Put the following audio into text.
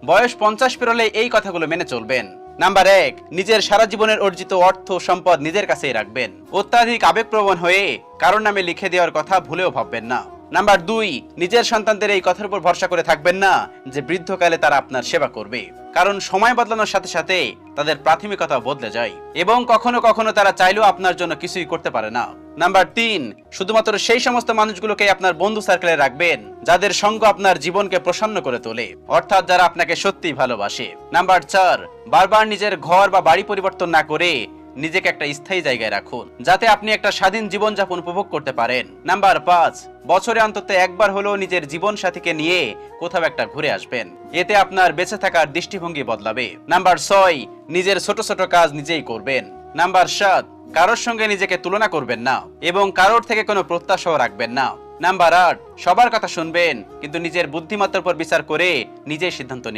বয়স 50 পেরোলে এই কথাগুলো মেনে চলবেন। নাম্বার 1, নিজের সারা জীবনের অর্জিত অর্থ সম্পদ নিজের কাছেই রাখবেন। অত্যাধিক আবেগপ্রবণ হয়ে কারোর নামে লিখে দেওয়ার কথা ভুলেও ভাববেন না। নাম্বার 2, নিজের সন্তানদের এই কথার উপর ভরসা করে থাকবেন না যে বৃদ্ধকালে তারা আপনার সেবা করবে, কারণ সময় বদলানোর সাথে সাথে তাদের প্রাথমিকতা বদলে যায় এবং কখনো কখনো তারা চাইলেও আপনার জন্য কিছুই করতে পারে না। নাম্বার 3, শুধুমাত্র সেই সমস্ত মানুষগুলোকে আপনার বন্ধু সার্কেলে রাখবেন যাদের সঙ্গ আপনার জীবনকে প্রসন্ন করে তোলে, অর্থাৎ যারা আপনাকে সত্যিই ভালোবাসে। নাম্বার 4, বারবার নিজের ঘর বা বাড়ি পরিবর্তন না করে নিজেকে একটা স্থায়ী জায়গায় রাখুন যাতে আপনি একটা স্বাধীন জীবনযাপন উপভোগ করতে পারেন। নাম্বার 5, বছরে অন্তত একবার হলেও নিজের জীবন সাথীকে নিয়ে কোথাও একটা ঘুরে আসবেন, এতে আপনার বেঁচে থাকার দৃষ্টিভঙ্গি বদলাবে। নাম্বার 6, নিজের ছোট ছোট কাজ নিজেই করবেন। নাম্বার 7, কারোর সঙ্গে নিজেকে তুলনা করবেন না এবং কারোর থেকে কোনো প্রত্যাশাও রাখবেন না। নাম্বার 8, সবার কথা শুনবেন কিন্তু নিজের বুদ্ধিমত্তার উপর বিচার করে নিজেই সিদ্ধান্ত নেবেন।